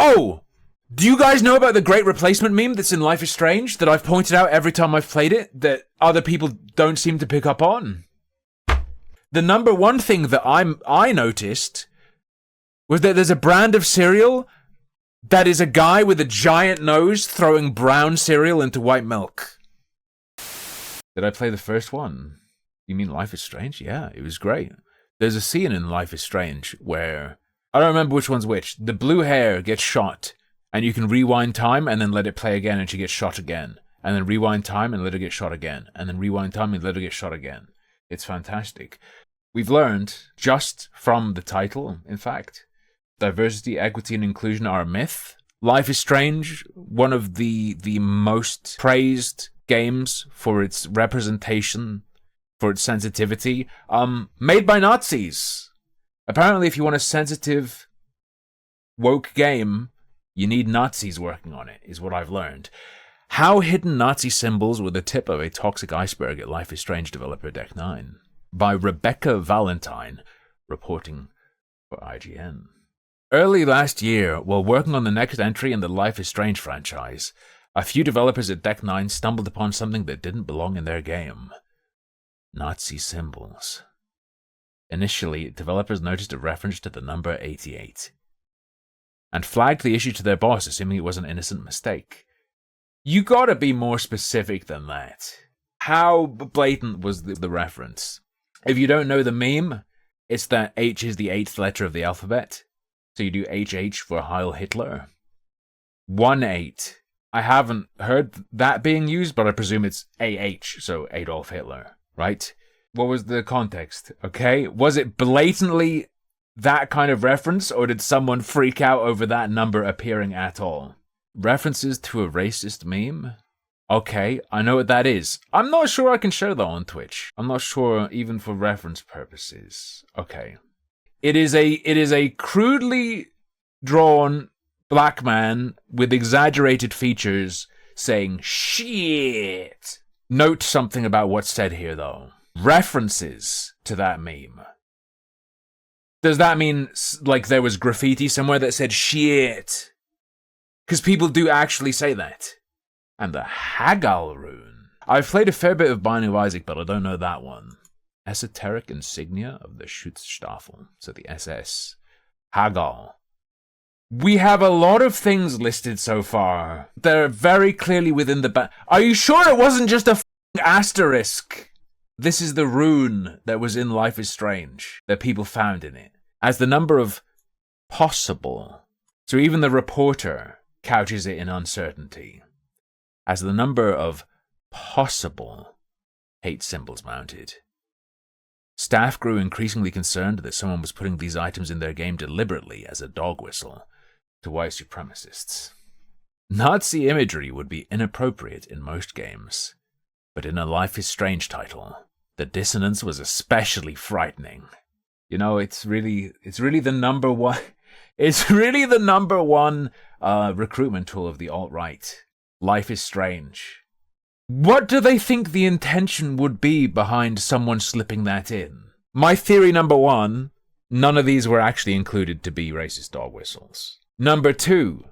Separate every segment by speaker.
Speaker 1: Oh! Do you guys know about the great replacement meme that's in Life is Strange that I've pointed out every time I've played it that other people don't seem to pick up on? The number one thing that I noticed was that there's a brand of cereal that is a guy with a giant nose throwing brown cereal into white milk. Did I play the first one? You mean Life is Strange? Yeah, it was great. There's a scene in Life is Strange where, I don't remember which one's which, the blue hair gets shot, and you can rewind time and then let it play again and she gets shot again. And then rewind time and let her get shot again. And then rewind time and let her get shot again. It's fantastic. We've learned, just from the title, in fact, diversity, equity, and inclusion are a myth. Life is Strange, one of the most praised games for its representation, for its sensitivity, made by Nazis. Apparently, if you want a sensitive, woke game, you need Nazis working on it, is what I've learned. How hidden Nazi symbols were the tip of a toxic iceberg at Life is Strange developer Deck 9. By Rebecca Valentine, reporting for IGN. Early last year, while working on the next entry in the Life is Strange franchise, a few developers at Deck 9 stumbled upon something that didn't belong in their game. Nazi symbols. Initially, developers noticed a reference to the number 88, and flagged the issue to their boss, assuming it was an innocent mistake. You gotta be more specific than that. How blatant was the reference? If you don't know the meme, it's that H is the 8th letter of the alphabet. So you do HH for Heil Hitler. 1-8. I haven't heard that being used, but I presume it's AH, so Adolf Hitler, right? What was the context, okay? Was it blatantly that kind of reference, or did someone freak out over that number appearing at all? References to a racist meme? Okay, I know what that is. I'm not sure I can show that on Twitch. I'm not sure even for reference purposes. Okay. It is a crudely drawn black man with exaggerated features saying shit. Note something about what's said here though. References to that meme. Does that mean like there was graffiti somewhere that said shit? Because people do actually say that. And the Hagal rune. I've played a fair bit of Binding of Isaac, but I don't know that one. Esoteric insignia of the Schutzstaffel. So the SS. Hagal. We have a lot of things listed so far. They're very clearly within the Are you sure it wasn't just a asterisk? This is the rune that was in Life is Strange that people found in it. As the number of possible. So even the reporter couches it in uncertainty. As the number of possible hate symbols mounted. Staff grew increasingly concerned that someone was putting these items in their game deliberately as a dog whistle to white supremacists. Nazi imagery would be inappropriate in most games, but in a Life is Strange title, the dissonance was especially frightening. You know, it's really the number one. It's really the number one recruitment tool of the alt-right. Life is Strange. What do they think the intention would be behind someone slipping that in? My theory number one, none of these were actually included to be racist dog whistles. Number two,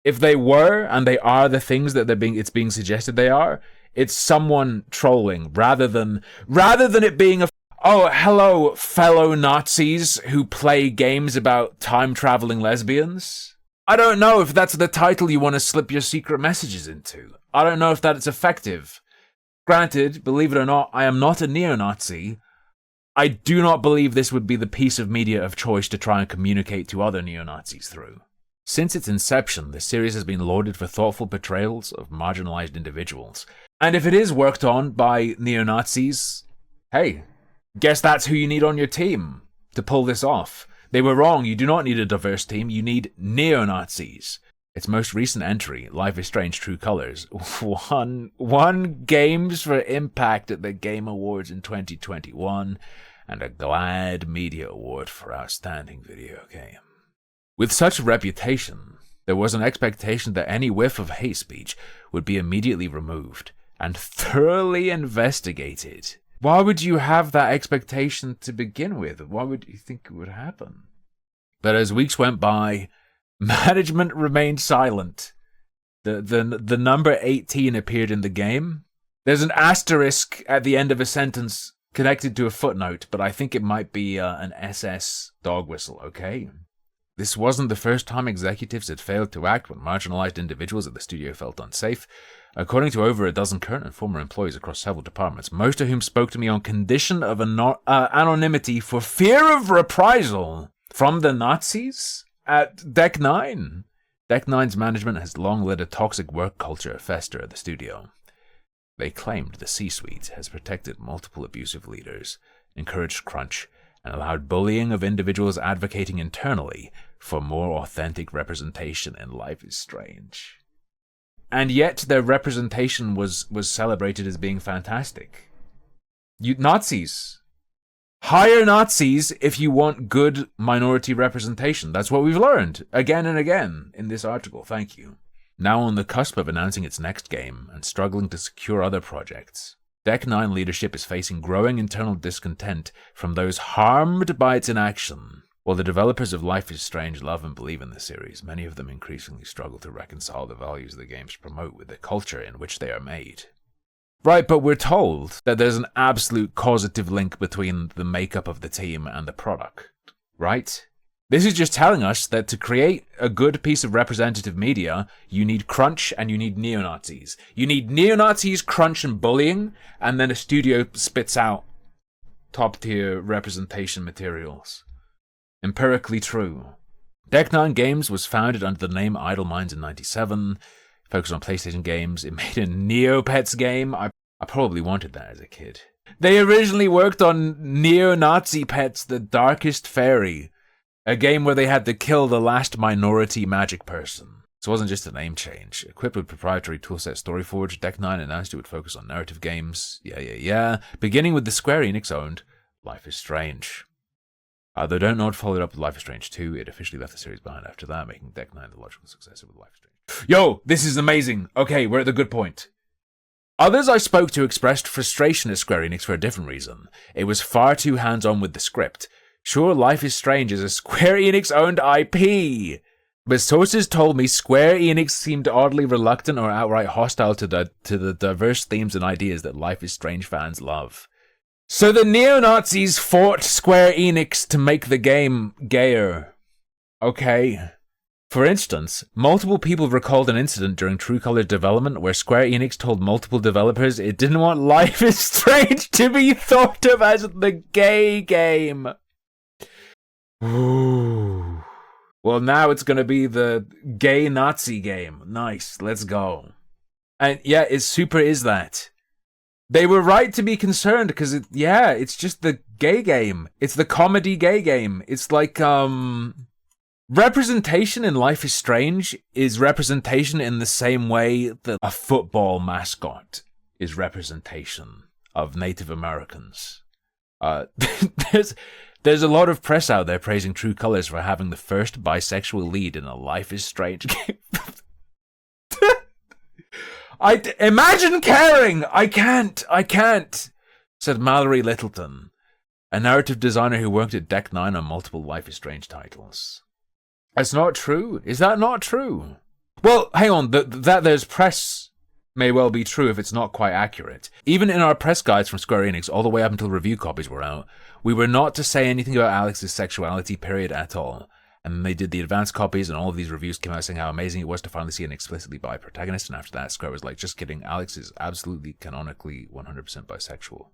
Speaker 1: if they were, and they are the things that it's being suggested they are, it's someone trolling rather than it being a oh, hello, fellow Nazis who play games about time-traveling lesbians. I don't know if that's the title you want to slip your secret messages into. I don't know if that's effective. Granted, believe it or not, I am not a neo-Nazi. I do not believe this would be the piece of media of choice to try and communicate to other neo-Nazis through. Since its inception, the series has been lauded for thoughtful portrayals of marginalized individuals. And if it is worked on by neo-Nazis, hey, guess that's who you need on your team to pull this off. They were wrong. You do not need a diverse team. You need neo-Nazis. Its most recent entry, Life is Strange True Colors, won Games for Impact at the Game Awards in 2021 and a GLAAD Media Award for Outstanding Video Game. With such a reputation, there was an expectation that any whiff of hate speech would be immediately removed and thoroughly investigated. Why would you have that expectation to begin with? Why would you think it would happen? But as weeks went by, Management remained silent. The number 18 appeared in the game. There's an asterisk at the end of a sentence connected to a footnote, but I think it might be an SS dog whistle, okay? This wasn't the first time executives had failed to act when marginalized individuals at the studio felt unsafe. According to over a dozen current and former employees across several departments, most of whom spoke to me on condition of anonymity for fear of reprisal from the Nazis at Deck 9. Deck 9's management has long let a toxic work culture fester at the studio. They claimed the C-suite has protected multiple abusive leaders, encouraged crunch, and allowed bullying of individuals advocating internally for more authentic representation in Life is Strange. And yet their representation was celebrated as being fantastic. You Nazis. Hire Nazis if you want good minority representation. That's what we've learned again and again in this article. Thank you. Now on the cusp of announcing its next game and struggling to secure other projects, Deck 9 leadership is facing growing internal discontent from those harmed by its inaction. While the developers of Life is Strange love and believe in the series, many of them increasingly struggle to reconcile the values the games promote with the culture in which they are made. Right, but we're told that there's an absolute causative link between the makeup of the team and the product, right? This is just telling us that to create a good piece of representative media, you need crunch and you need neo-Nazis. You need neo-Nazis, crunch, and bullying, and then a studio spits out top-tier representation materials. Empirically true. Deck 9 Games was founded under the name Idle Minds in 1997, focused on PlayStation games. It made a Neopets game. I probably wanted that as a kid. They originally worked on Neo-Nazi Pets, The Darkest Fairy, a game where they had to kill the last minority magic person. This wasn't just a name change. Equipped with proprietary toolset StoryForge, Deck 9 announced it would focus on narrative games. Beginning with the Square Enix-owned Life is Strange. Though Don't Nod followed up with Life is Strange 2, it officially left the series behind after that, making Deck 9 the logical successor with Life is Strange. Yo, this is amazing. Okay, we're at the good point. Others I spoke to expressed frustration at Square Enix for a different reason. It was far too hands-on with the script. Sure, Life is Strange is a Square Enix-owned IP, but sources told me Square Enix seemed oddly reluctant or outright hostile to the diverse themes and ideas that Life is Strange fans love. So the neo-Nazis fought Square Enix to make the game gayer. Okay. For instance, multiple people recalled an incident during True Color's development where Square Enix told multiple developers it didn't want Life is Strange to be thought of as the gay game. Ooh. Well, now it's going to be the gay Nazi game. Nice, let's go. And yeah, it super is that. They were right to be concerned because it's just the gay game. It's the comedy gay game. It's like, representation in Life is Strange is representation in the same way that a football mascot is representation of Native Americans. There's a lot of press out there praising True Colors for having the first bisexual lead in a Life is Strange game. Imagine caring! I can't, said Mallory Littleton, a narrative designer who worked at Deck 9 on multiple Life is Strange titles. That's not true. Is that not true? Well, hang on, that there's press may well be true if it's not quite accurate. Even in our press guides from Square Enix, all the way up until review copies were out, we were not to say anything about Alex's sexuality, period, at all. And they did the advanced copies, and all of these reviews came out saying how amazing it was to finally see an explicitly bi protagonist, and after that, Square was like, just kidding, Alex is absolutely, canonically, 100% bisexual.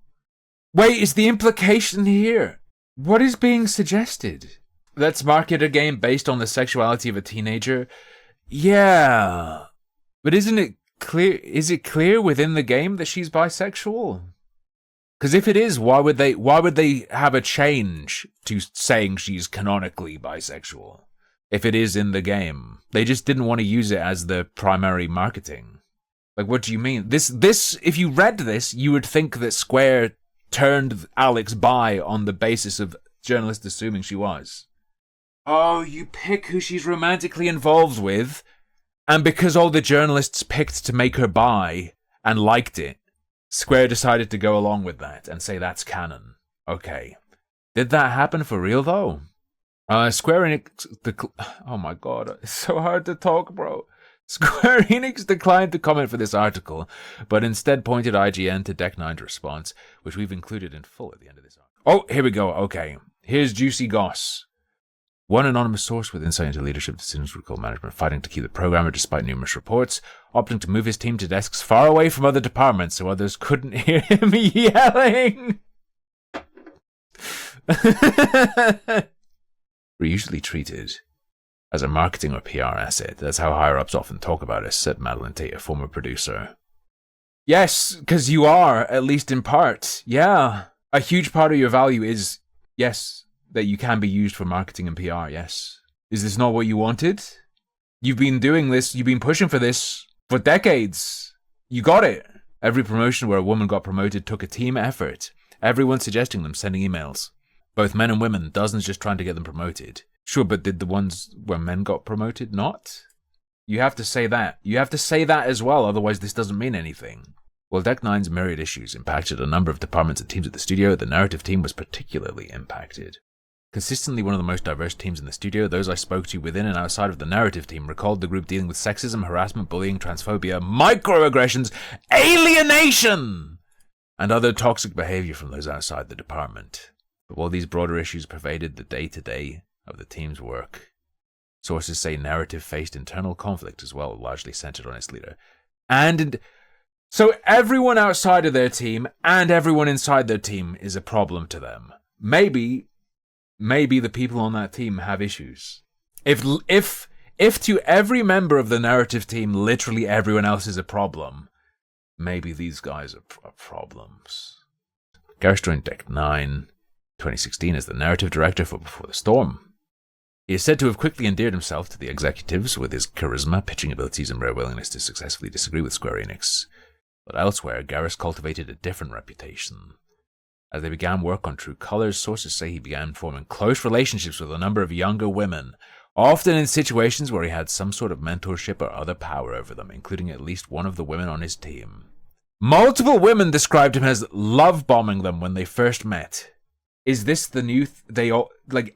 Speaker 1: Wait, is the implication here? What is being suggested? Let's market a game based on the sexuality of a teenager? Yeah. But isn't it clear, is it clear within the game that she's bisexual? Because if it is, why would they have a change to saying she's canonically bisexual? If it is in the game, they just didn't want to use it as the primary marketing. Like, what do you mean? This, if you read this, you would think that Square turned Alex bi on the basis of journalists assuming she was. Oh, you pick who she's romantically involved with, and because all the journalists picked to make her bi and liked it, Square decided to go along with that and say that's canon. Okay. Did that happen for real, though? Square Enix... Oh my god, it's so hard to talk, bro. Square Enix declined to comment for this article, but instead pointed IGN to Deck 9's response, which we've included in full at the end of this article. Oh, here we go. Okay. Here's juicy goss. One anonymous source with insight into leadership decisions recalled management fighting to keep the programmer despite numerous reports, opting to move his team to desks far away from other departments so others couldn't hear him yelling. We're usually treated as a marketing or PR asset. That's how higher-ups often talk about us, said Madeline Tate, a former producer. Yes, because you are, at least in part. Yeah. A huge part of your value is, yes, that you can be used for marketing and PR, yes. Is this not what you wanted? You've been doing this, you've been pushing for this for decades. You got it. Every promotion where a woman got promoted took a team effort. Everyone suggesting them, sending emails. Both men and women, dozens just trying to get them promoted. Sure, but did the ones where men got promoted not? You have to say that. You have to say that as well, otherwise this doesn't mean anything. While Deck 9's myriad issues impacted a number of departments and teams at the studio, the narrative team was particularly impacted. Consistently one of the most diverse teams in the studio, those I spoke to within and outside of the narrative team recalled the group dealing with sexism, harassment, bullying, transphobia, microaggressions, alienation, and other toxic behavior from those outside the department. But while these broader issues pervaded the day-to-day of the team's work, sources say narrative faced internal conflict as well, largely centered on its leader. So everyone outside of their team and everyone inside their team is a problem to them. Maybe the people on that team have issues. If to every member of the narrative team, literally everyone else is a problem, maybe these guys are problems. Garris joined Deck 9 2016 as the narrative director for Before the Storm. He is said to have quickly endeared himself to the executives with his charisma, pitching abilities, and rare willingness to successfully disagree with Square Enix. But elsewhere, Garris cultivated a different reputation. As they began work on True Colors, sources say he began forming close relationships with a number of younger women, often in situations where he had some sort of mentorship or other power over them, including at least one of the women on his team. Multiple women described him as love-bombing them when they first met. Is this the new...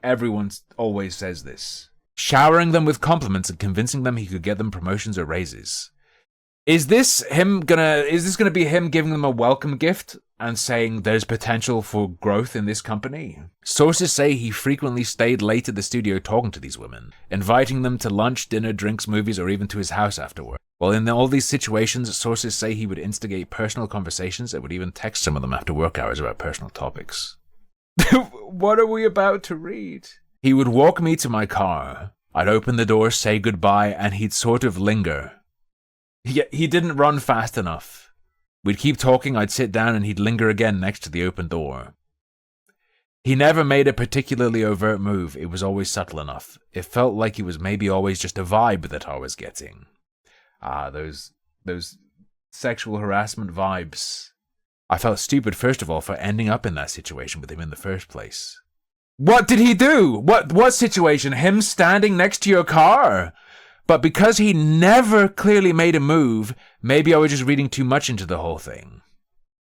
Speaker 1: everyone always says this. Showering them with compliments and convincing them he could get them promotions or raises. Is this gonna be him giving them a welcome gift and saying there's potential for growth in this company? Sources say he frequently stayed late at the studio talking to these women, inviting them to lunch, dinner, drinks, movies, or even to his house afterward. While in all these situations, sources say he would instigate personal conversations and would even text some of them after work hours about personal topics. What are we about to read? He would walk me to my car. I'd open the door, say goodbye, and he'd sort of linger. He didn't run fast enough. We'd keep talking, I'd sit down, and he'd linger again next to the open door. He never made a particularly overt move. It was always subtle enough. It felt like it was maybe always just a vibe that I was getting. Those sexual harassment vibes. I felt stupid, first of all, for ending up in that situation with him in the first place. What did he do? What situation? Him standing next to your car? But because he never clearly made a move, maybe I was just reading too much into the whole thing.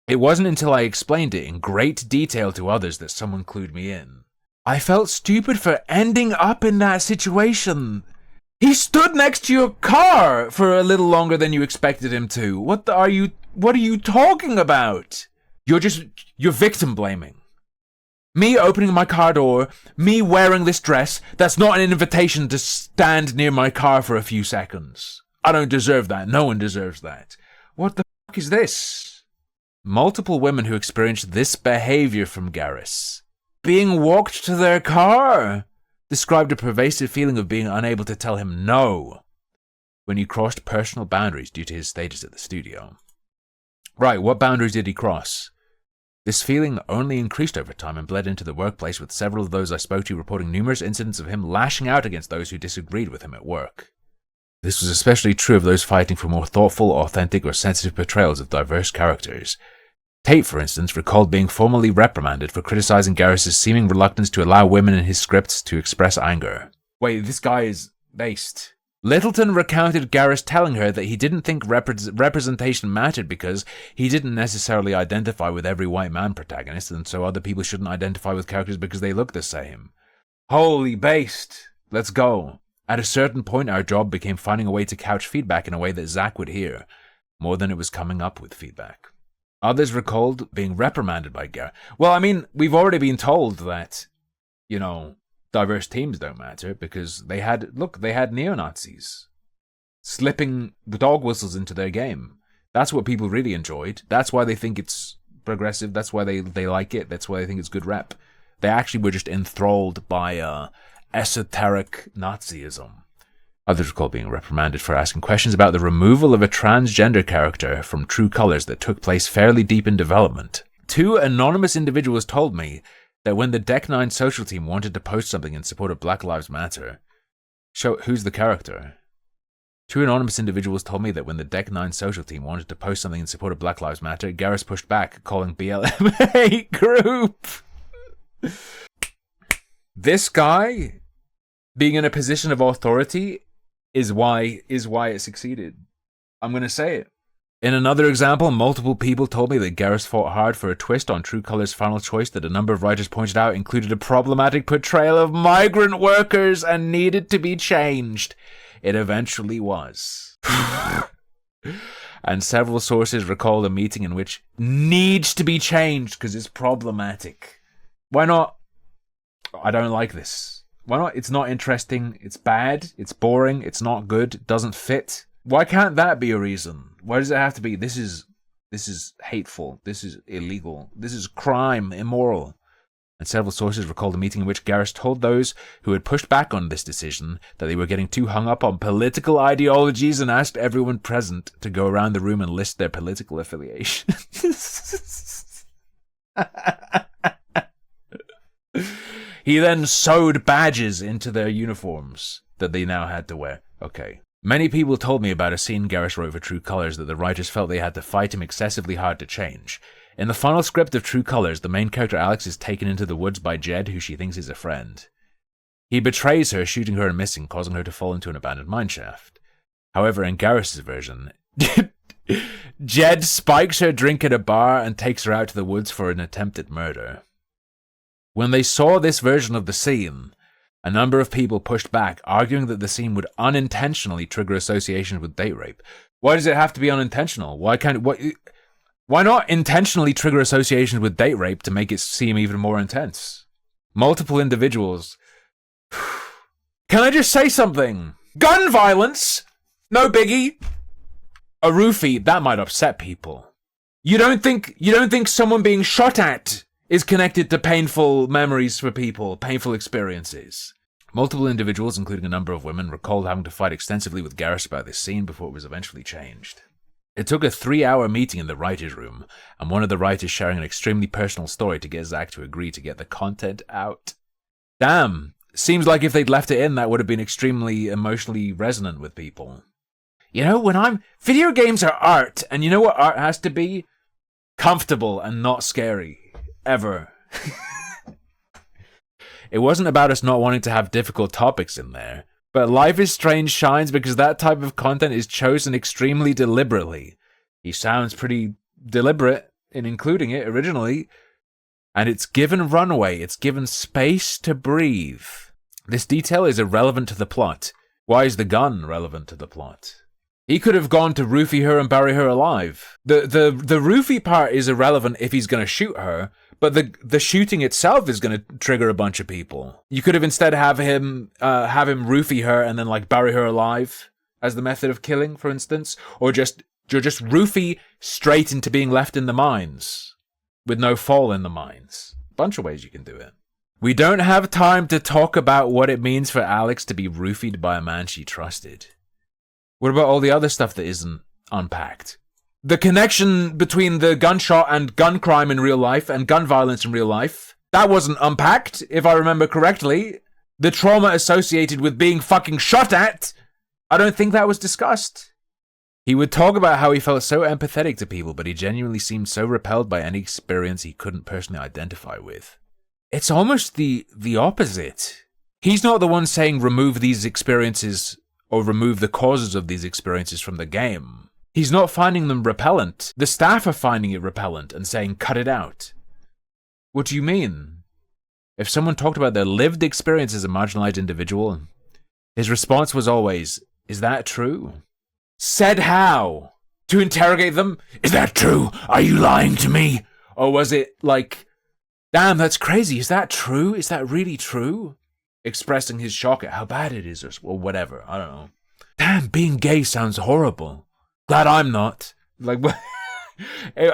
Speaker 1: It wasn't until I explained it in great detail to others that someone clued me in. I felt stupid for ending up in that situation. He stood next to your car for a little longer than you expected him to. What are you talking about? You're victim blaming. Me opening my car door, me wearing this dress, that's not an invitation to stand near my car for a few seconds. I don't deserve that. No one deserves that. What the fuck is this? Multiple women who experienced this behavior from Garris, being walked to their car, described a pervasive feeling of being unable to tell him no when he crossed personal boundaries due to his status at the studio. Right, what boundaries did he cross? This feeling only increased over time and bled into the workplace, with several of those I spoke to reporting numerous incidents of him lashing out against those who disagreed with him at work. This was especially true of those fighting for more thoughtful, authentic, or sensitive portrayals of diverse characters. Tate, for instance, recalled being formally reprimanded for criticizing Garris' seeming reluctance to allow women in his scripts to express anger. Wait, this guy is based. Littleton recounted Garris telling her that he didn't think representation mattered because he didn't necessarily identify with every white man protagonist, and so other people shouldn't identify with characters because they look the same. Holy based. Let's go. At a certain point, our job became finding a way to couch feedback in a way that Zak would hear, more than it was coming up with feedback. Others recalled being reprimanded by Garris. Well, I mean, we've already been told that, diverse teams don't matter because they had neo-Nazis slipping the dog whistles into their game. That's what people really enjoyed. That's why they think it's progressive. That's why they like it. That's why they think it's good rep. They actually were just enthralled by esoteric Nazism. Others recall being reprimanded for asking questions about the removal of a transgender character from True Colors that took place fairly deep in development. 2 anonymous individuals told me that when the Deck 9 social team wanted to post something in support of Black Lives Matter, who's the character? 2 anonymous individuals told me that when the Deck 9 social team wanted to post something in support of Black Lives Matter, Garris pushed back, calling BLM a hate group. This guy being in a position of authority is why it succeeded. I'm going to say it. In another example, multiple people told me that Garris fought hard for a twist on True Colors' final choice that a number of writers pointed out included a problematic portrayal of migrant workers and needed to be changed. It eventually was. And several sources recall a meeting in which needs to be changed because it's problematic. Why not? I don't like this. Why not? It's not interesting. It's bad. It's boring. It's not good. It doesn't fit. Why can't that be a reason? Why does it have to be, this is hateful. This is illegal. This is crime, immoral. And several sources recalled a meeting in which Garris told those who had pushed back on this decision that they were getting too hung up on political ideologies and asked everyone present to go around the room and list their political affiliation. He then sewed badges into their uniforms that they now had to wear. Okay. Many people told me about a scene Garris wrote for True Colors that the writers felt they had to fight him excessively hard to change. In the final script of True Colors, the main character Alex is taken into the woods by Jed, who she thinks is a friend. He betrays her, shooting her and missing, causing her to fall into an abandoned mineshaft. However, in Garris' version, Jed spikes her drink at a bar and takes her out to the woods for an attempted murder. When they saw this version of the scene, a number of people pushed back, arguing that the scene would unintentionally trigger associations with date rape. Why does it have to be unintentional? Why not intentionally trigger associations with date rape to make it seem even more intense? Multiple individuals. Can I just say something? Gun violence? No biggie. A roofie, that might upset people. You don't think someone being shot at is connected to painful memories for people, painful experiences. Multiple individuals, including a number of women, recalled having to fight extensively with Garris about this scene before it was eventually changed. It took a 3-hour meeting in the writer's room, and one of the writers sharing an extremely personal story to get Zak to agree to get the content out. Damn, seems like if they'd left it in, that would have been extremely emotionally resonant with people. Video games are art, and you know what art has to be? Comfortable and not scary. Ever. It wasn't about us not wanting to have difficult topics in there, but Life is Strange shines because that type of content is chosen extremely deliberately. He sounds pretty deliberate in including it originally, and it's given runway, it's given space to breathe. This detail is irrelevant to the plot. Why is the gun relevant to the plot? He could have gone to roofie her and bury her alive. The roofie part is irrelevant if he's going to shoot her, but the shooting itself is going to trigger a bunch of people. You could have instead have him roofie her and then bury her alive as the method of killing, for instance, or just roofie straight into being left in the mines with no fall in the mines. Bunch of ways you can do it. We don't have time to talk about what it means for Alex to be roofied by a man she trusted. What about all the other stuff that isn't unpacked? The connection between the gunshot and gun crime in real life and gun violence in real life, that wasn't unpacked, if I remember correctly. The trauma associated with being fucking shot at, I don't think that was discussed. He would talk about how he felt so empathetic to people, but he genuinely seemed so repelled by any experience he couldn't personally identify with. It's almost the opposite. He's not the one saying remove these experiences or remove the causes of these experiences from the game. He's not finding them repellent. The staff are finding it repellent and saying, cut it out. What do you mean? If someone talked about their lived experience as a marginalized individual, his response was always, "Is that true?" Said how? To interrogate them? "Is that true? Are you lying to me?" Or was it like, "Damn, that's crazy. Is that true? Is that really true?" Expressing his shock at how bad it is, or whatever. I don't know. Damn, being gay sounds horrible. Glad I'm not. Like,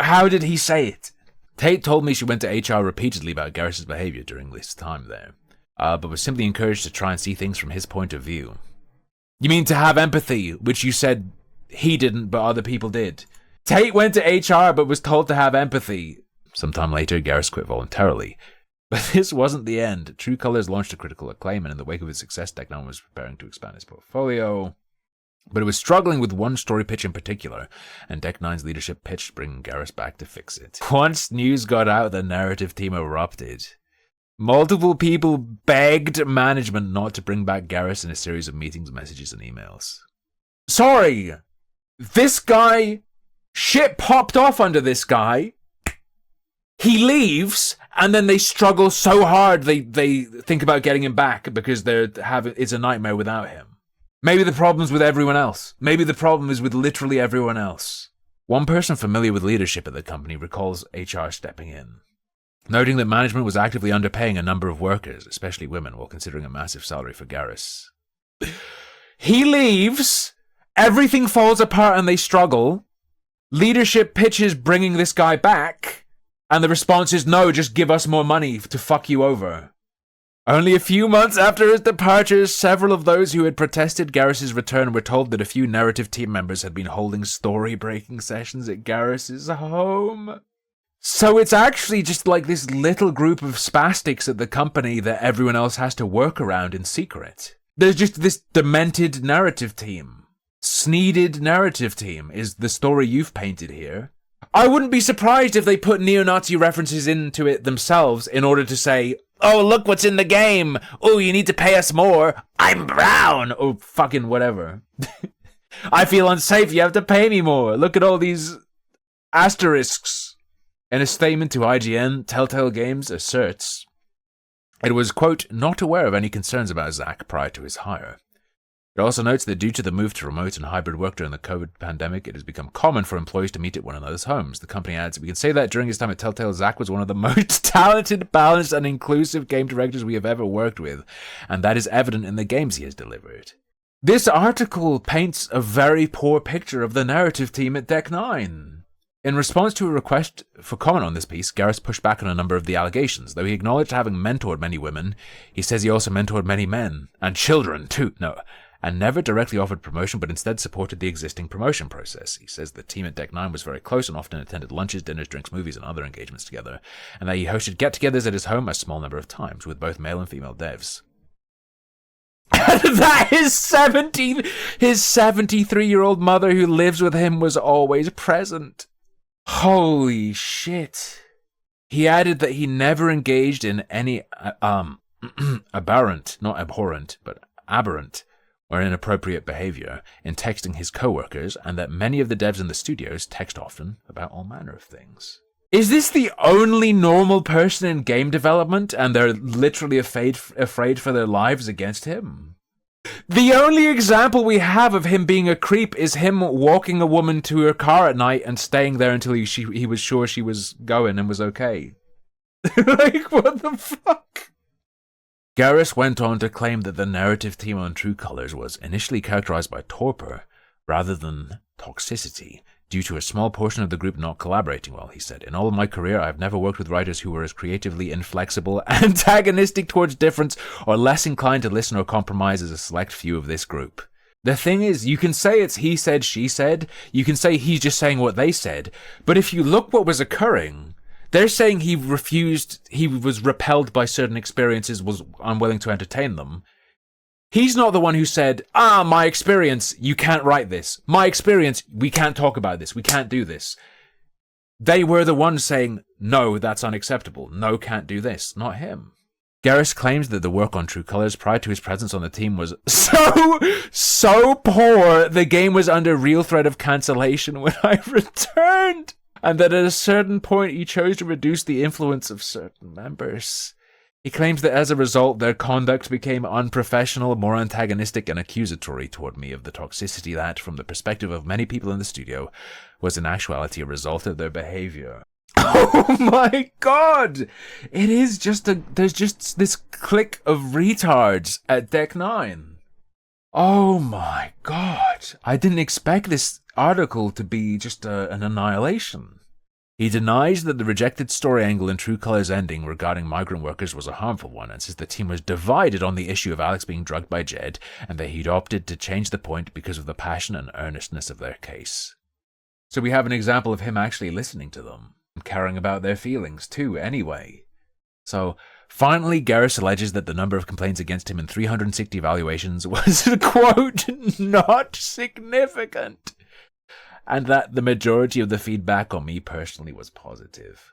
Speaker 1: how did he say it? Tate told me she went to HR repeatedly about Garris's behavior during this time there, but was simply encouraged to try and see things from his point of view. You mean to have empathy, which you said he didn't, but other people did. Tate went to HR, but was told to have empathy. Sometime later, Garris quit voluntarily. But this wasn't the end. True Colors launched to critical acclaim, and in the wake of its success, Deck9 was preparing to expand its portfolio. But it was struggling with one story pitch in particular, and Deck9's leadership pitched bringing Garris back to fix it. Once news got out, the narrative team erupted. Multiple people begged management not to bring back Garris in a series of meetings, messages, and emails. Sorry! This guy... Shit popped off under this guy. He leaves, and then they struggle so hard they think about getting him back because it's a nightmare without him. Maybe the problem's with everyone else. Maybe the problem is with literally everyone else. One person familiar with leadership at the company recalls HR stepping in, noting that management was actively underpaying a number of workers, especially women, while considering a massive salary for Garris. He leaves, everything falls apart and they struggle. Leadership pitches bringing this guy back, and the response is, no, just give us more money to fuck you over. Only a few months after his departure, several of those who had protested Garris's return were told that a few narrative team members had been holding story-breaking sessions at Garris's home. So it's actually just like this little group of spastics at the company that everyone else has to work around in secret. There's just this demented narrative team. Sneeded narrative team is the story you've painted here. I wouldn't be surprised if they put neo-Nazi references into it themselves in order to say, "Oh, look what's in the game. Oh, you need to pay us more. I'm brown." Or fucking whatever. "I feel unsafe. You have to pay me more. Look at all these asterisks." In a statement to IGN, Telltale Games asserts it was, quote, "not aware of any concerns about Zak prior to his hire." It also notes that due to the move to remote and hybrid work during the COVID pandemic, it has become common for employees to meet at one another's homes. The company adds, "We can say that during his time at Telltale, Zak was one of the most talented, balanced, and inclusive game directors we have ever worked with, and that is evident in the games he has delivered." This article paints a very poor picture of the narrative team at Deck9. In response to a request for comment on this piece, Garris pushed back on a number of the allegations. Though he acknowledged having mentored many women, he says he also mentored many men, and children too. And never directly offered promotion, but instead supported the existing promotion process. He says the team at Deck9 was very close and often attended lunches, dinners, drinks, movies, and other engagements together, and that he hosted get-togethers at his home a small number of times, with both male and female devs. That his 73-year-old mother who lives with him was always present. Holy shit. He added that he never engaged in any aberrant, not abhorrent, but aberrant, or inappropriate behavior in texting his co-workers, and that many of the devs in the studios text often about all manner of things. Is this the only normal person in game development, and they're literally afraid for their lives against him? The only example we have of him being a creep is him walking a woman to her car at night and staying there until he was sure she was going and was okay. Like, what the fuck? Garris went on to claim that the narrative team on True Colors was initially characterized by torpor rather than toxicity, due to a small portion of the group not collaborating well, he said. "In all of my career, I have never worked with writers who were as creatively inflexible, antagonistic towards difference, or less inclined to listen or compromise as a select few of this group." The thing is, you can say it's he said, she said, you can say he's just saying what they said, but if you look what was occurring, they're saying he was repelled by certain experiences, was unwilling to entertain them. He's not the one who said, my experience, you can't write this. My experience, we can't talk about this. We can't do this. They were the ones saying, no, that's unacceptable. No, can't do this. Not him. Garris claims that the work on True Colors prior to his presence on the team was so poor, the game was under real threat of cancellation when I returned. And that at a certain point he chose to reduce the influence of certain members. He claims that as a result, their conduct became unprofessional, more antagonistic, and accusatory toward me of the toxicity that, from the perspective of many people in the studio, was in actuality a result of their behavior. Oh my god! It is there's just this clique of retards at Deck 9. Oh my god. I didn't expect this article to be just an annihilation. He denies that the rejected story angle in True Color's ending regarding migrant workers was a harmful one, and says the team was divided on the issue of Alex being drugged by Jed, and that he'd opted to change the point because of the passion and earnestness of their case. So we have an example of him actually listening to them, and caring about their feelings too, anyway. So, finally, Garris alleges that the number of complaints against him in 360 evaluations was, quote, not significant, and that the majority of the feedback on me personally was positive.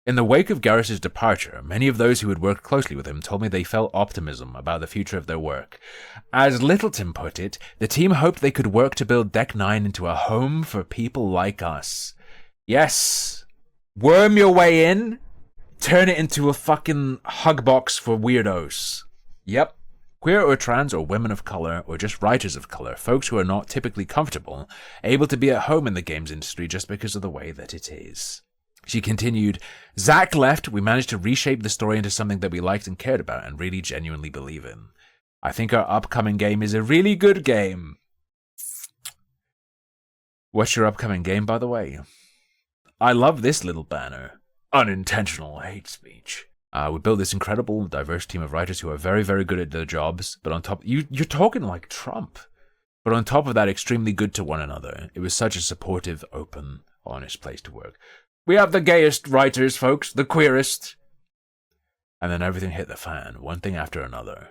Speaker 1: In the wake of Garris's departure, many of those who had worked closely with him told me they felt optimism about the future of their work. As Littleton put it, the team hoped they could work to build Deck 9 into a home for people like us. Yes, worm your way in, turn it into a fucking hug box for weirdos. Yep. Queer or trans or women of color or just writers of color, folks who are not typically comfortable, able to be at home in the games industry just because of the way that it is. She continued, Zak left, we managed to reshape the story into something that we liked and cared about and really genuinely believe in. I think our upcoming game is a really good game. What's your upcoming game, by the way? I love this little banner. Unintentional hate speech. We built this incredible, diverse team of writers who are very, very good at their jobs, but on top, you're talking like Trump. But on top of that, extremely good to one another. It was such a supportive, open, honest place to work. We have the gayest writers, folks, the queerest. And then everything hit the fan, one thing after another.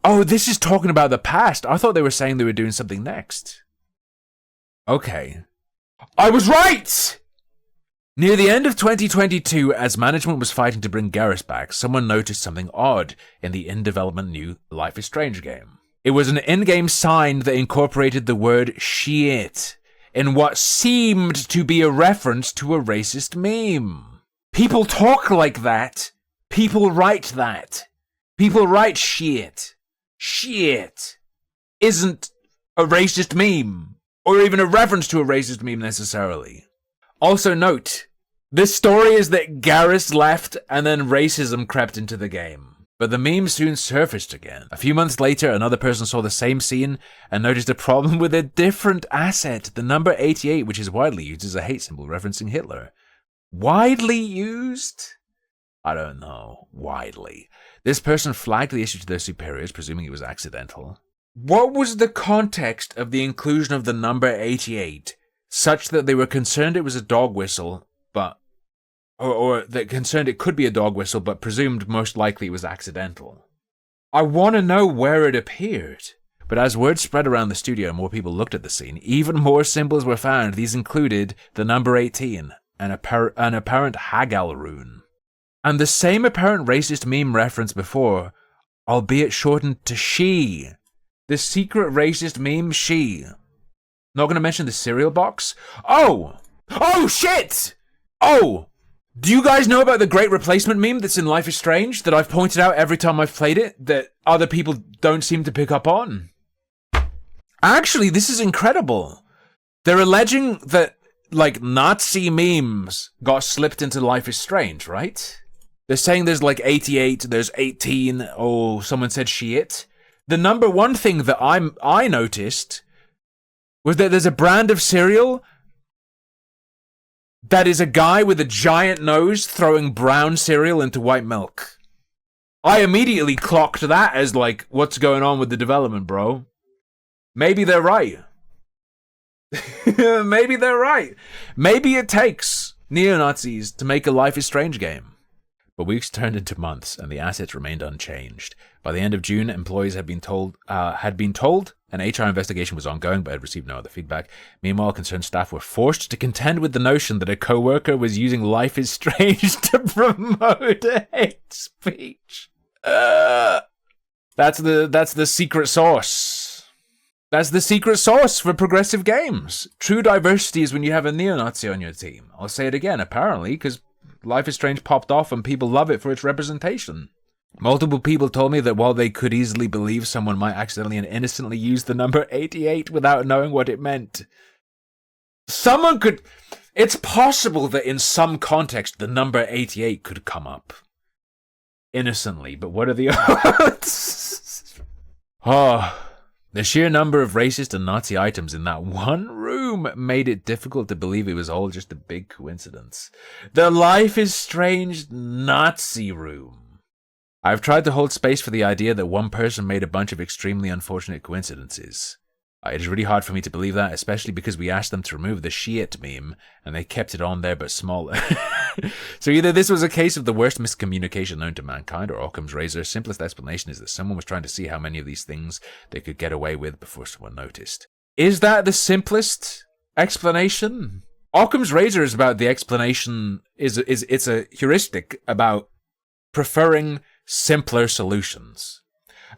Speaker 1: Oh, this is talking about the past. I thought they were saying they were doing something next. Okay. I was right! Near the end of 2022, as management was fighting to bring Garris back, someone noticed something odd in the in-development new Life is Strange game. It was an in-game sign that incorporated the word shit in what seemed to be a reference to a racist meme. People talk like that. People write that. People write shit. Shit isn't a racist meme, or even a reference to a racist meme necessarily. Also note, this story is that Garris left and then racism crept into the game. But the meme soon surfaced again. A few months later, another person saw the same scene and noticed a problem with a different asset, the number 88, which is widely used as a hate symbol referencing Hitler. Widely used? I don't know. Widely. This person flagged the issue to their superiors, presuming it was accidental. What was the context of the inclusion of the number 88? Such that they were concerned it was a dog whistle, but... Or that concerned it could be a dog whistle, but presumed most likely it was accidental. I want to know where it appeared. But as word spread around the studio and more people looked at the scene, even more symbols were found. These included the number 18, an apparent Hagal rune, and the same apparent racist meme reference before, albeit shortened to she. The secret racist meme she. Not going to mention the cereal box? Oh! Oh, shit! Oh! Do you guys know about the great replacement meme that's in Life is Strange that I've pointed out every time I've played it that other people don't seem to pick up on? Actually, this is incredible. They're alleging that, like, Nazi memes got slipped into Life is Strange, right? They're saying there's like 88, there's 18, oh, someone said shit. The number one thing that I noticed was that there's a brand of cereal that is a guy with a giant nose throwing brown cereal into white milk. I immediately clocked that as like, what's going on with the development, bro? Maybe they're right. Maybe they're right. Maybe it takes neo-Nazis to make a Life is Strange game. But weeks turned into months, and the assets remained unchanged. By the end of June, employees had been told an HR investigation was ongoing, but had received no other feedback. Meanwhile, concerned staff were forced to contend with the notion that a co-worker was using Life is Strange to promote hate speech. That's the secret sauce. That's the secret sauce for progressive games. True diversity is when you have a neo-Nazi on your team. I'll say it again, apparently, because Life is Strange popped off and people love it for its representation. Multiple people told me that while they could easily believe someone might accidentally and innocently use the number 88 without knowing what it meant. Someone could... It's possible that in some context the number 88 could come up. Innocently, but what are the odds? Oh, the sheer number of racist and Nazi items in that one room made it difficult to believe it was all just a big coincidence. The Life is Strange Nazi room. I've tried to hold space for the idea that one person made a bunch of extremely unfortunate coincidences. It is really hard for me to believe that, especially because we asked them to remove the shit meme, and they kept it on there but smaller. So either this was a case of the worst miscommunication known to mankind, or Occam's razor. Simplest explanation is that someone was trying to see how many of these things they could get away with before someone noticed. Is that the simplest explanation? Occam's razor is about the explanation, it's a heuristic about preferring simpler solutions.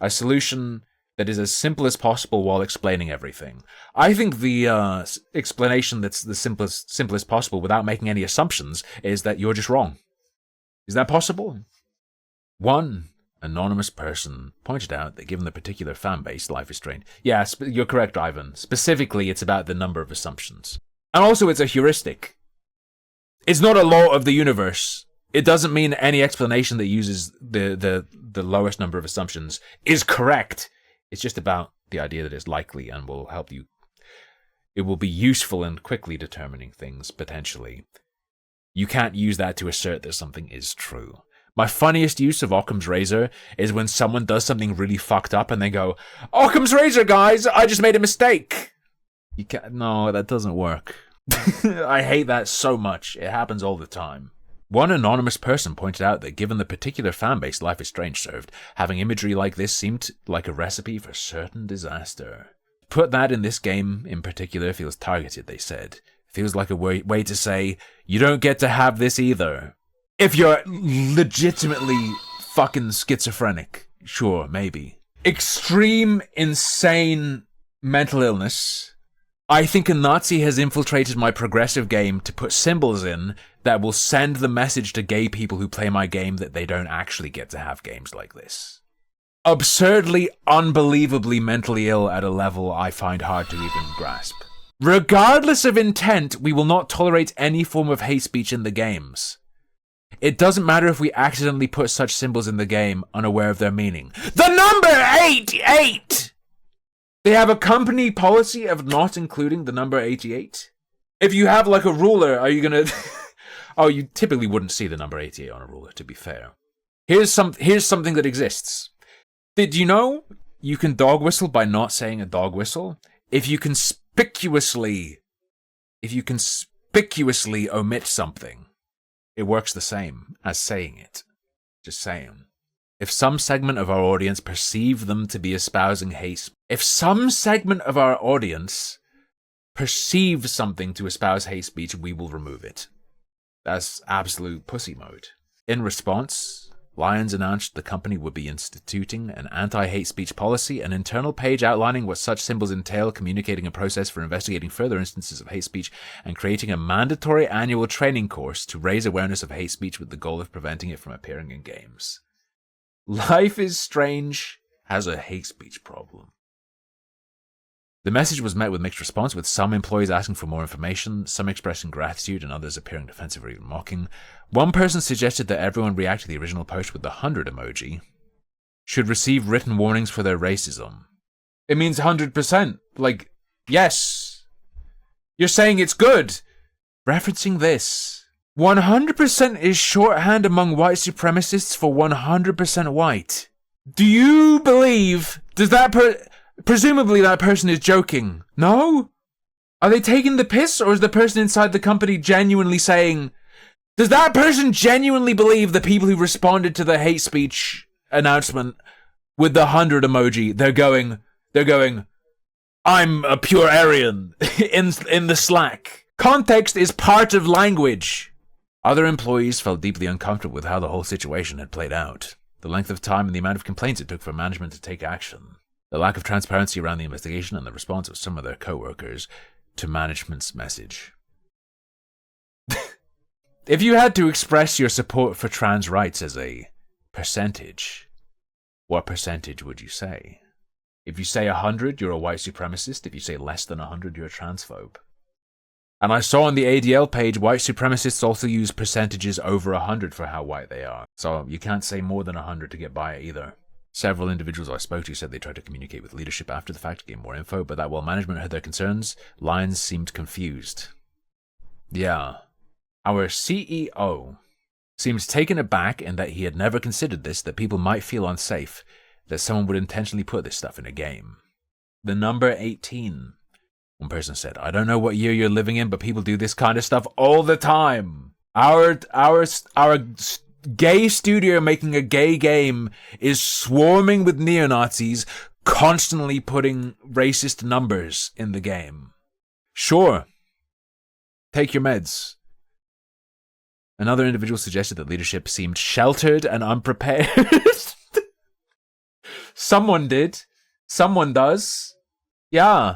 Speaker 1: A solution that is as simple as possible while explaining everything. I think the explanation that's the simplest possible without making any assumptions is that you're just wrong. Is that possible? One anonymous person pointed out that given the particular fan base, Life is Strange. Yeah, you're correct, Ivan. Specifically, it's about the number of assumptions. And also, it's a heuristic. It's not a law of the universe. It doesn't mean any explanation that uses the lowest number of assumptions is correct. It's just about the idea that it's likely and will help you. It will be useful in quickly determining things, potentially. You can't use that to assert that something is true. My funniest use of Occam's razor is when someone does something really fucked up and they go, "Occam's razor, guys, I just made a mistake." You can't. No, that doesn't work. I hate that so much. It happens all the time. One anonymous person pointed out that given the particular fanbase Life is Strange served, having imagery like this seemed like a recipe for certain disaster. Put that in this game in particular feels targeted, they said. Feels like a way to say, you don't get to have this either. If you're legitimately fucking schizophrenic, sure, maybe. Extreme, insane mental illness. I think a Nazi has infiltrated my progressive game to put symbols in that will send the message to gay people who play my game that they don't actually get to have games like this. Absurdly, unbelievably mentally ill at a level I find hard to even grasp. Regardless of intent, we will not tolerate any form of hate speech in the games. It doesn't matter if we accidentally put such symbols in the game, unaware of their meaning. The number 88! They have a company policy of not including the number 88. If you have like a ruler, are you gonna... Oh, you typically wouldn't see the number 88 on a ruler, to be fair. Here's something that exists. Did you know you can dog whistle by not saying a dog whistle? If you conspicuously omit something, it works the same as saying it. Just saying. If some segment of our audience perceive them to be espousing hate, if some segment of our audience perceives something to espouse hate speech, we will remove it. That's absolute pussy mode. In response, Lions announced the company would be instituting an anti-hate speech policy, an internal page outlining what such symbols entail, communicating a process for investigating further instances of hate speech, and creating a mandatory annual training course to raise awareness of hate speech with the goal of preventing it from appearing in games. Life is Strange has a hate speech problem. The message was met with mixed response, with some employees asking for more information, some expressing gratitude, and others appearing defensive or even mocking. One person suggested that everyone react to the original post with the 100 emoji should receive written warnings for their racism. It means 100%. Like, yes. You're saying it's good. Referencing this. 100% is shorthand among white supremacists for 100% white. Do you believe... Presumably that person is joking. No? Are they taking the piss, or is the person inside the company genuinely saying... Does that person genuinely believe the people who responded to the hate speech announcement with the 100 emoji, they're going, I'm a pure Aryan in the Slack. Context is part of language. Other employees felt deeply uncomfortable with how the whole situation had played out. The length of time and the amount of complaints it took for management to take action. The lack of transparency around the investigation and the response of some of their co-workers to management's message. If you had to express your support for trans rights as a percentage, What percentage would you say? If you say 100, you're a white supremacist. If you say less than 100, you're a transphobe. And I saw on the ADL page, white supremacists also use percentages over 100 for how white they are. So you can't say more than 100 to get by it either. Several individuals I spoke to said they tried to communicate with leadership after the fact to get more info, but that while management heard their concerns, Lyons seemed confused. Yeah. Our CEO seems taken aback in that he had never considered this, that people might feel unsafe, that someone would intentionally put this stuff in a game. The number 18. One person said, I don't know what year you're living in, but people do this kind of stuff all the time. Our gay studio making a gay game is swarming with neo-Nazis, constantly putting racist numbers in the game. Sure. Take your meds. Another individual suggested that leadership seemed sheltered and unprepared. Someone did. Someone does. Yeah.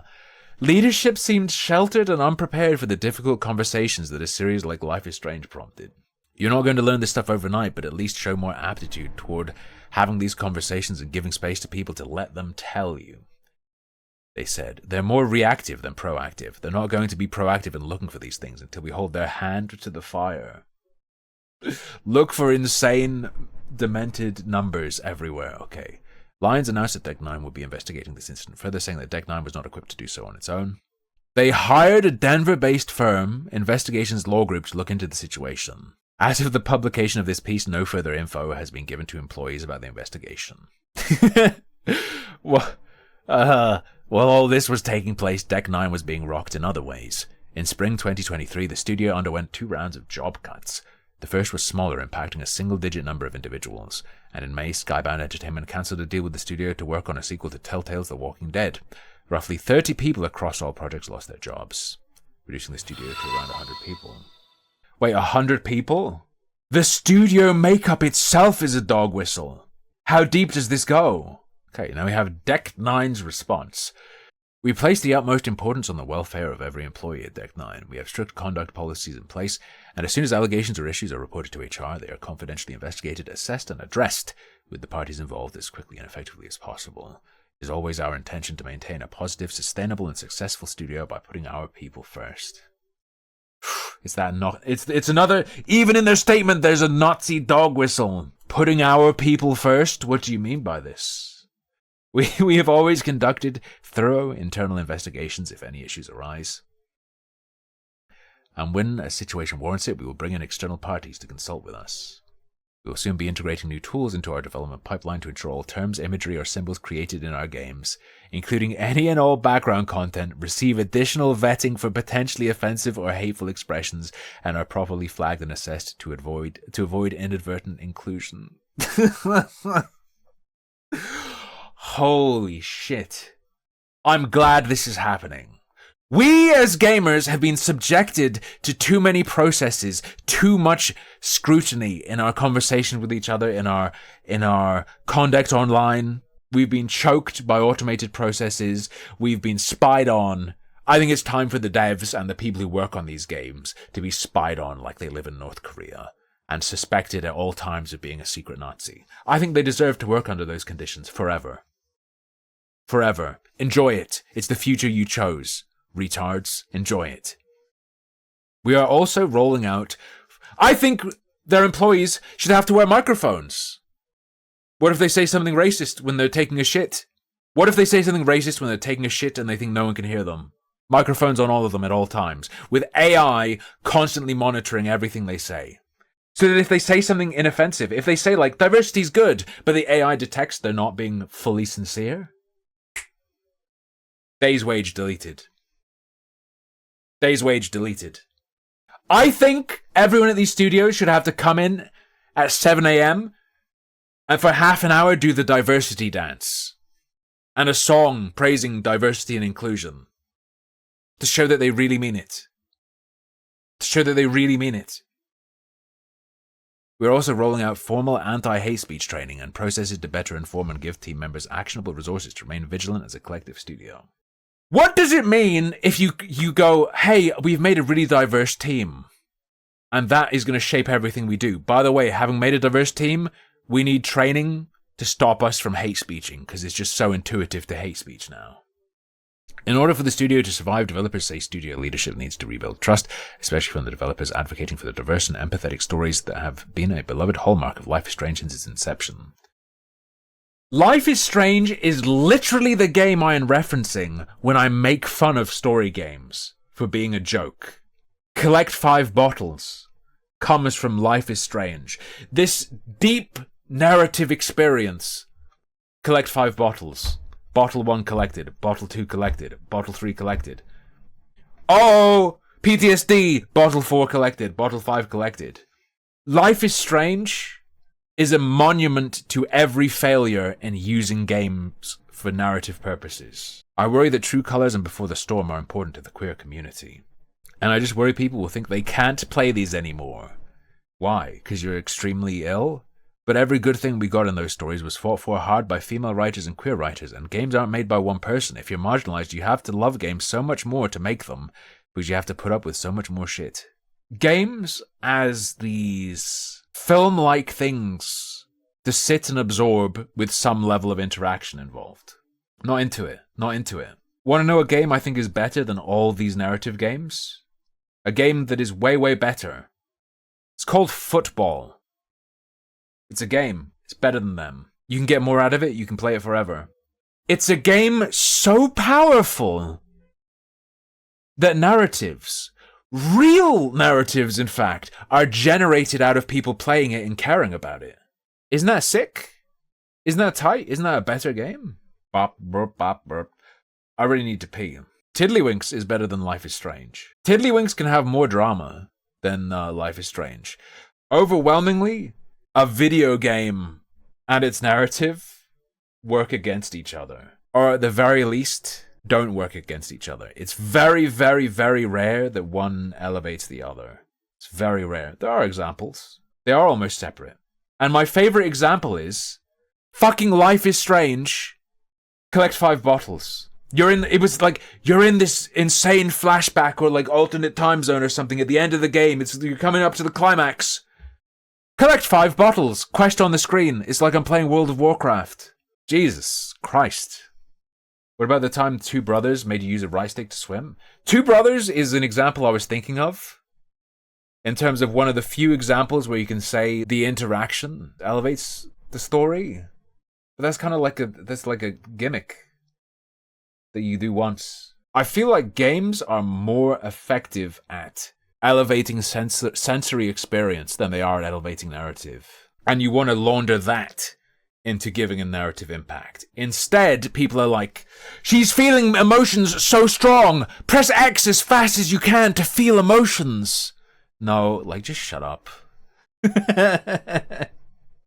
Speaker 1: Leadership seemed sheltered and unprepared for the difficult conversations that a series like Life is Strange prompted. You're not going to learn this stuff overnight, but at least show more aptitude toward having these conversations and giving space to people to let them tell you. They said, they're more reactive than proactive. They're not going to be proactive in looking for these things until we hold their hand to the fire. Look for insane, demented numbers everywhere. Okay. Lyons announced that Deck 9 would be investigating this incident, further saying that Deck 9 was not equipped to do so on its own. They hired a Denver-based firm, Investigations Law Group, to look into the situation. As of the publication of this piece, no further info has been given to employees about the investigation. While all this was taking place, Deck 9 was being rocked in other ways. In spring 2023, the studio underwent 2 rounds of job cuts. The first was smaller, impacting a single-digit number of individuals, and in May, Skybound Entertainment cancelled a deal with the studio to work on a sequel to Telltale's The Walking Dead. Roughly 30 people across all projects lost their jobs, reducing the studio to around 100 people. Wait, 100 people? The studio makeup itself is a dog whistle. How deep does this go? Okay, now we have Deck 9's response. We place the utmost importance on the welfare of every employee at Deck 9. We have strict conduct policies in place, and as soon as allegations or issues are reported to HR, they are confidentially investigated, assessed, and addressed with the parties involved as quickly and effectively as possible. It is always our intention to maintain a positive, sustainable, and successful studio by putting our people first. Is that not... It's another... Even in their statement, there's a Nazi dog whistle. Putting our people first? What do you mean by this? We have always conducted thorough internal investigations if any issues arise. And when a situation warrants it, we will bring in external parties to consult with us. We will soon be integrating new tools into our development pipeline to ensure all terms, imagery, or symbols created in our games, including any and all background content, receive additional vetting for potentially offensive or hateful expressions and are properly flagged and assessed to avoid inadvertent inclusion. Holy shit. I'm glad this is happening. We as gamers have been subjected to too many processes, too much scrutiny in our conversation with each other, in our conduct online. We've been choked by automated processes. We've been spied on. I think it's time for the devs and the people who work on these games to be spied on like they live in North Korea and suspected at all times of being a secret Nazi. I think they deserve to work under those conditions forever. Forever. Enjoy it. It's the future you chose. Retards, enjoy it. We are also rolling out... I think their employees should have to wear microphones. What if they say something racist when they're taking a shit? What if they say something racist when they're taking a shit and they think no one can hear them? Microphones on all of them at all times, with AI constantly monitoring everything they say. So that if they say something inoffensive, if they say like, diversity's good, but the AI detects they're not being fully sincere... Day's wage deleted. Day's wage deleted. I think everyone at these studios should have to come in at 7 a.m. and for half an hour do the diversity dance. And a song praising diversity and inclusion. To show that they really mean it. To show that they really mean it. We're also rolling out formal anti-hate speech training and processes to better inform and give team members actionable resources to remain vigilant as a collective studio. What does it mean if you go, hey, we've made a really diverse team, and that is going to shape everything we do? By the way, having made a diverse team, we need training to stop us from hate speeching, because it's just so intuitive to hate speech now. In order for the studio to survive, developers say studio leadership needs to rebuild trust, especially from the developers advocating for the diverse and empathetic stories that have been a beloved hallmark of Life is Strange since its inception. Life is Strange is literally the game I am referencing when I make fun of story games for being a joke. Collect 5 bottles comes from Life is Strange. This deep narrative experience. Collect 5 bottles. Bottle 1 collected. Bottle 2 collected. Bottle 3 collected. Oh! PTSD! Bottle 4 collected. Bottle 5 collected. Life is Strange is a monument to every failure in using games for narrative purposes. I worry that True Colors and Before the Storm are important to the queer community. And I just worry people will think they can't play these anymore. Why? Because you're extremely ill? But every good thing we got in those stories was fought for hard by female writers and queer writers, and games aren't made by one person. If you're marginalized, you have to love games so much more to make them, because you have to put up with so much more shit. Games as these film-like things to sit and absorb with some level of interaction involved. Not into it. Not into it. Want to know a game I think is better than all these narrative games? A game that is way, way better. It's called Football. It's a game. It's better than them. You can get more out of it. You can play it forever. It's a game so powerful that narratives, real narratives in fact, are generated out of people playing it and caring about it. Isn't that sick? Isn't that tight? Isn't that a better game? Bop, burp, bop, burp. I really need to pee. Tiddlywinks is better than Life is Strange. Tiddlywinks can have more drama than Life is Strange. Overwhelmingly, a video game and its narrative work against each other. Or at the very least, don't work against each other. It's very, very, very rare that one elevates the other. It's very rare. There are examples. They are almost separate. And my favorite example is fucking Life is Strange. Collect 5 bottles. You're in this insane flashback or like alternate time zone or something at the end of the game. You're coming up to the climax. Collect 5 bottles. Quest on the screen. It's like I'm playing World of Warcraft. Jesus Christ. What about the time 2 brothers made you use a right stick to swim? 2 brothers is an example I was thinking of. In terms of one of the few examples where you can say the interaction elevates the story. But that's kind of like a gimmick that you do once. I feel like games are more effective at elevating sensory experience than they are at elevating narrative. And you want to launder that into giving a narrative impact. Instead, people are like, she's feeling emotions so strong. Press X as fast as you can to feel emotions. No, like, just shut up.